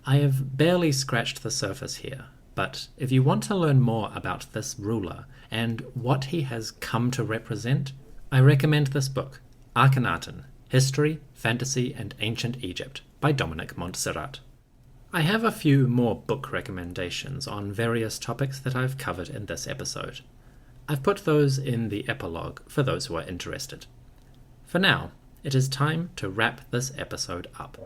I have barely scratched the surface here, but if you want to learn more about this ruler and what he has come to represent, I recommend this book, Akhenaten, History, Fantasy, and Ancient Egypt, by Dominic Montserrat. I have a few more book recommendations on various topics that I've covered in this episode. I've put those in the epilogue for those who are interested. For now, it is time to wrap this episode up.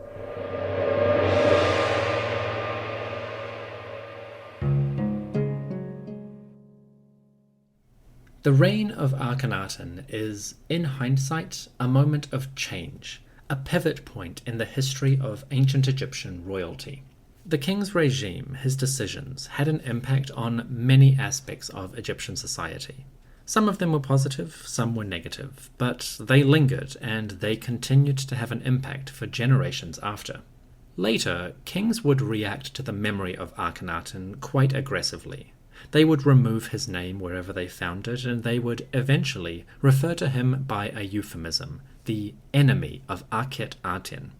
The reign of Akhenaten is, in hindsight, a moment of change, a pivot point in the history of ancient Egyptian royalty. The king's regime, his decisions, had an impact on many aspects of Egyptian society. Some of them were positive, some were negative, but they lingered and they continued to have an impact for generations after. Later, kings would react to the memory of Akhenaten quite aggressively. They would remove his name wherever they found it, and they would eventually refer to him by a euphemism, the enemy of Akhenaten.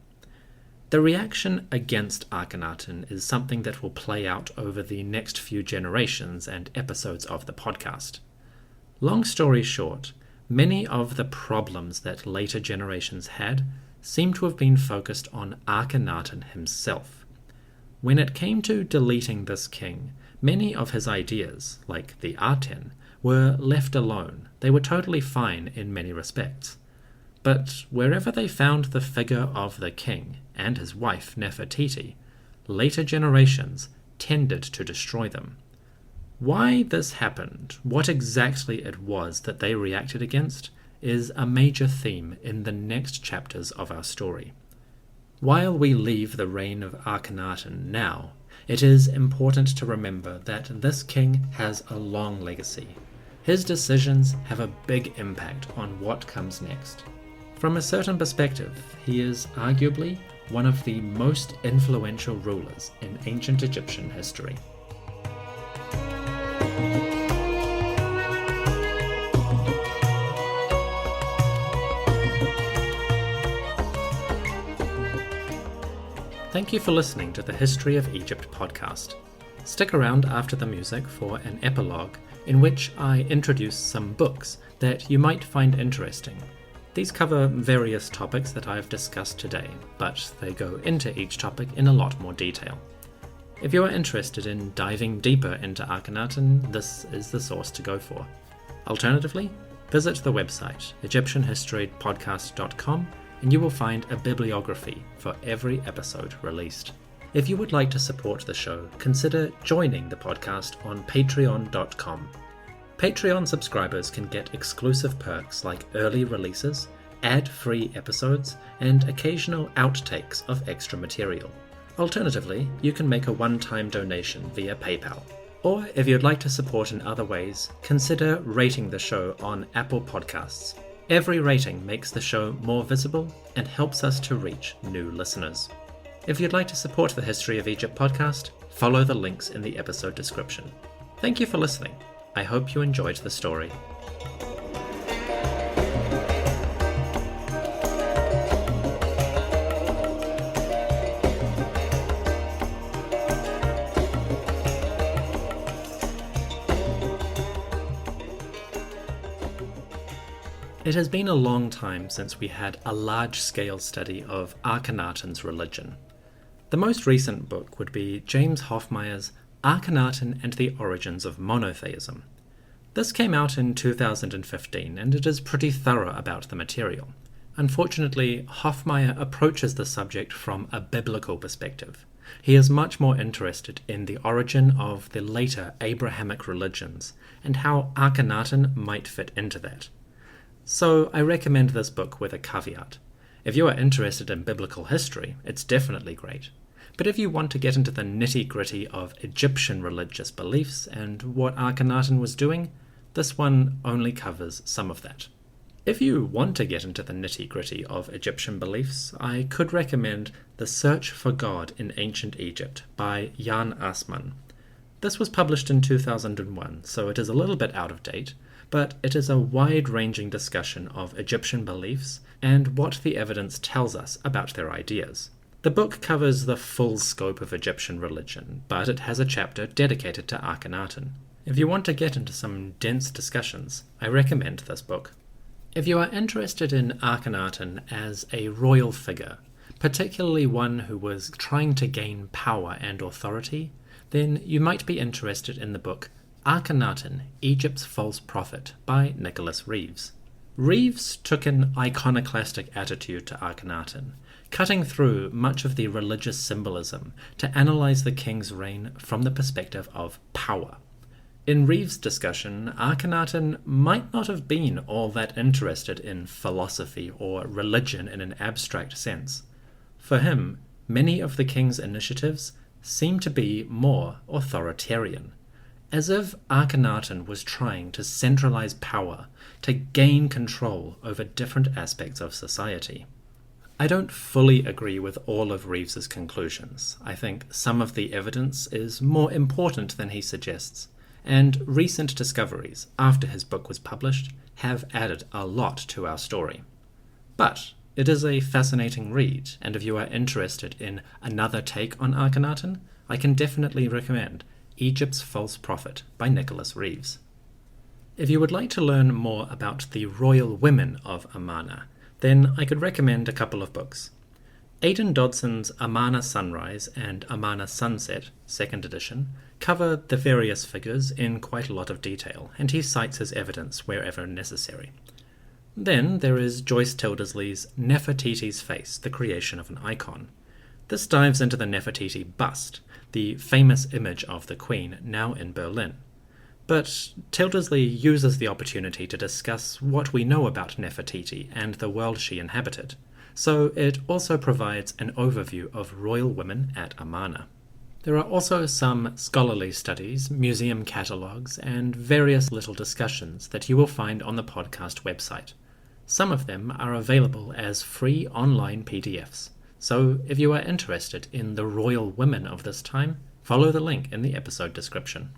The reaction against Akhenaten is something that will play out over the next few generations and episodes of the podcast. Long story short, many of the problems that later generations had seem to have been focused on Akhenaten himself. When it came to deleting this king, many of his ideas, like the Aten, were left alone. They were totally fine in many respects. But wherever they found the figure of the king and his wife Nefertiti, later generations tended to destroy them. Why this happened, what exactly it was that they reacted against, is a major theme in the next chapters of our story. While we leave the reign of Akhenaten now, it is important to remember that this king has a long legacy. His decisions have a big impact on what comes next. From a certain perspective, he is arguably one of the most influential rulers in ancient Egyptian history. Thank you for listening to the History of Egypt podcast. Stick around after the music for an epilogue in which I introduce some books that you might find interesting. These cover various topics that I've discussed today, but they go into each topic in a lot more detail. If you are interested in diving deeper into Akhenaten, this is the source to go for. Alternatively, visit the website egyptianhistorypodcast.com and you will find a bibliography for every episode released. If you would like to support the show, consider joining the podcast on patreon.com. Patreon subscribers can get exclusive perks like early releases, ad-free episodes, and occasional outtakes of extra material. Alternatively, you can make a one-time donation via PayPal. Or if you'd like to support in other ways, consider rating the show on Apple Podcasts. Every rating makes the show more visible and helps us to reach new listeners. If you'd like to support the History of Egypt podcast, follow the links in the episode description. Thank you for listening. I hope you enjoyed the story. It has been a long time since we had a large-scale study of Akhenaten's religion. The most recent book would be James Hoffmeyer's Akhenaten and the Origins of Monotheism. This came out in 2015, and it is pretty thorough about the material. Unfortunately, Hoffmeyer approaches the subject from a biblical perspective. He is much more interested in the origin of the later Abrahamic religions and how Akhenaten might fit into that. So I recommend this book with a caveat. If you are interested in biblical history, it's definitely great. But if you want to get into the nitty-gritty of Egyptian religious beliefs and what Akhenaten was doing, this one only covers some of that. If you want to get into the nitty-gritty of Egyptian beliefs, I could recommend The Search for God in Ancient Egypt by Jan Assmann. This was published in 2001, so it is a little bit out of date, but it is a wide-ranging discussion of Egyptian beliefs and what the evidence tells us about their ideas. The book covers the full scope of Egyptian religion, but it has a chapter dedicated to Akhenaten. If you want to get into some dense discussions, I recommend this book. If you are interested in Akhenaten as a royal figure, particularly one who was trying to gain power and authority, then you might be interested in the book Akhenaten, Egypt's False Prophet by Nicholas Reeves. Reeves took an iconoclastic attitude to Akhenaten, cutting through much of the religious symbolism to analyze the king's reign from the perspective of power. In Reeves' discussion, Akhenaten might not have been all that interested in philosophy or religion in an abstract sense. For him, many of the king's initiatives seem to be more authoritarian, as if Akhenaten was trying to centralize power to gain control over different aspects of society. I don't fully agree with all of Reeves's conclusions. I think some of the evidence is more important than he suggests, and recent discoveries after his book was published have added a lot to our story. But it is a fascinating read, and if you are interested in another take on Akhenaten, I can definitely recommend Egypt's False Prophet by Nicholas Reeves. If you would like to learn more about the royal women of Amarna, then I could recommend a couple of books. Aidan Dodson's Amarna Sunrise and Amarna Sunset, 2nd edition, cover the various figures in quite a lot of detail, and he cites his evidence wherever necessary. Then there is Joyce Tildesley's Nefertiti's Face, the Creation of an Icon. This dives into the Nefertiti bust, the famous image of the Queen now in Berlin. But Tildesley uses the opportunity to discuss what we know about Nefertiti and the world she inhabited, so it also provides an overview of royal women at Amarna. There are also some scholarly studies, museum catalogues, and various little discussions that you will find on the podcast website. Some of them are available as free online PDFs, so if you are interested in the royal women of this time, follow the link in the episode description.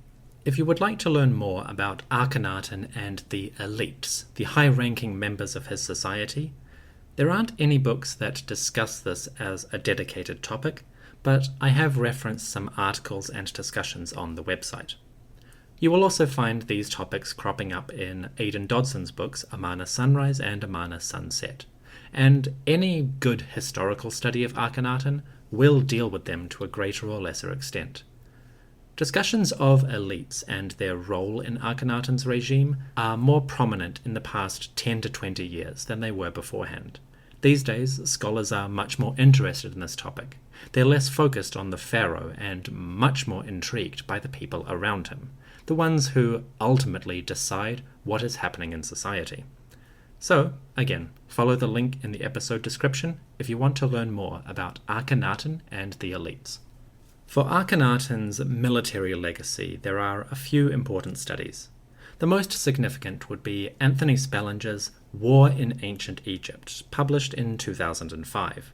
If you would like to learn more about Akhenaten and the elites, the high-ranking members of his society, there aren't any books that discuss this as a dedicated topic, but I have referenced some articles and discussions on the website. You will also find these topics cropping up in Aidan Dodson's books Amarna Sunrise and Amarna Sunset, and any good historical study of Akhenaten will deal with them to a greater or lesser extent. Discussions of elites and their role in Akhenaten's regime are more prominent in the past 10 to 20 years than they were beforehand. These days, scholars are much more interested in this topic. They're less focused on the pharaoh and much more intrigued by the people around him, the ones who ultimately decide what is happening in society. So, again, follow the link in the episode description if you want to learn more about Akhenaten and the elites. For Akhenaten's military legacy, there are a few important studies. The most significant would be Anthony Spellinger's War in Ancient Egypt, published in 2005.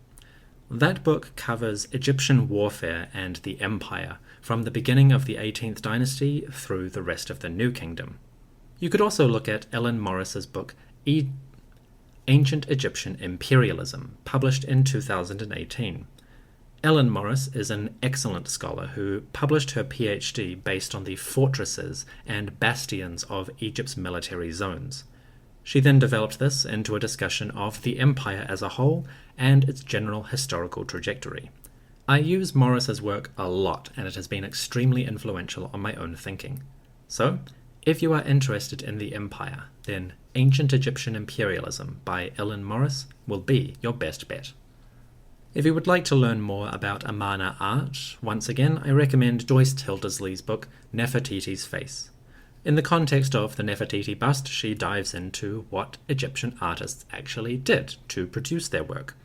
That book covers Egyptian warfare and the empire from the beginning of the 18th dynasty through the rest of the New Kingdom. You could also look at Ellen Morris's book Ancient Egyptian Imperialism, published in 2018. Ellen Morris is an excellent scholar who published her PhD based on the fortresses and bastions of Egypt's military zones. She then developed this into a discussion of the empire as a whole and its general historical trajectory. I use Morris's work a lot, and it has been extremely influential on my own thinking. So, if you are interested in the empire, then Ancient Egyptian Imperialism by Ellen Morris will be your best bet. If you would like to learn more about Amarna art, once again I recommend Joyce Tildesley's book Nefertiti's Face. In the context of the Nefertiti bust, she dives into what Egyptian artists actually did to produce their work.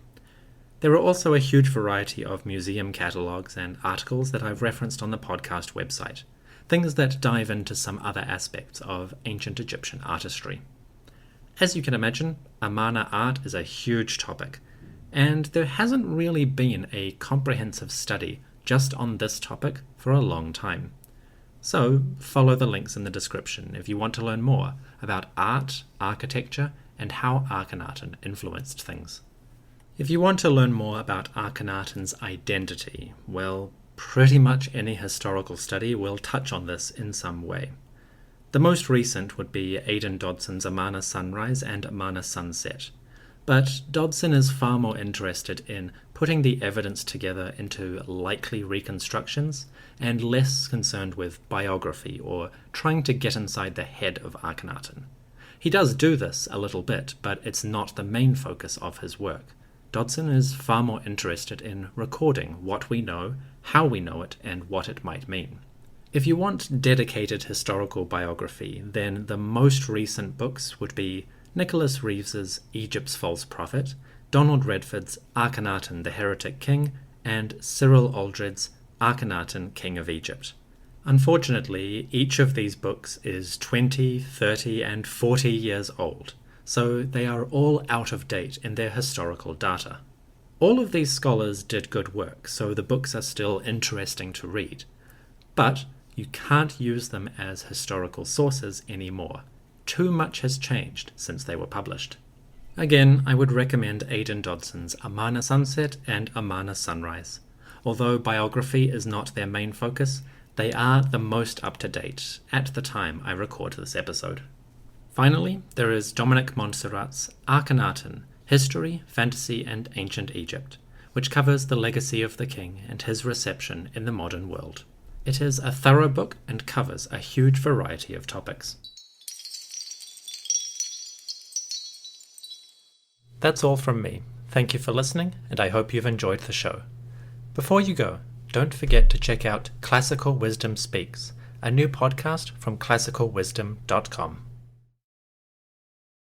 There are also a huge variety of museum catalogues and articles that I've referenced on the podcast website, things that dive into some other aspects of ancient Egyptian artistry. As you can imagine, Amarna art is a huge topic, and there hasn't really been a comprehensive study just on this topic for a long time. So, follow the links in the description if you want to learn more about art, architecture, and how Akhenaten influenced things. If you want to learn more about Akhenaten's identity, well, pretty much any historical study will touch on this in some way. The most recent would be Aidan Dodson's Amarna Sunrise and Amarna Sunset. But Dodson is far more interested in putting the evidence together into likely reconstructions and less concerned with biography or trying to get inside the head of Akhenaten. He does do this a little bit, but it's not the main focus of his work. Dodson is far more interested in recording what we know, how we know it, and what it might mean. If you want dedicated historical biography, then the most recent books would be Nicholas Reeves's Egypt's False Prophet, Donald Redford's Akhenaten the Heretic King, and Cyril Aldred's Akhenaten King of Egypt. Unfortunately, each of these books is 20, 30, and 40 years old, so they are all out of date in their historical data. All of these scholars did good work, so the books are still interesting to read, but you can't use them as historical sources anymore. Too much has changed since they were published. Again, I would recommend Aidan Dodson's Amarna Sunset and Amarna Sunrise. Although biography is not their main focus, they are the most up-to-date at the time I record this episode. Finally, there is Dominic Montserrat's Akhenaten, History, Fantasy and Ancient Egypt, which covers the legacy of the king and his reception in the modern world. It is a thorough book and covers a huge variety of topics. That's all from me. Thank you for listening, and I hope you've enjoyed the show. Before you go, don't forget to check out Classical Wisdom Speaks, a new podcast from classicalwisdom.com.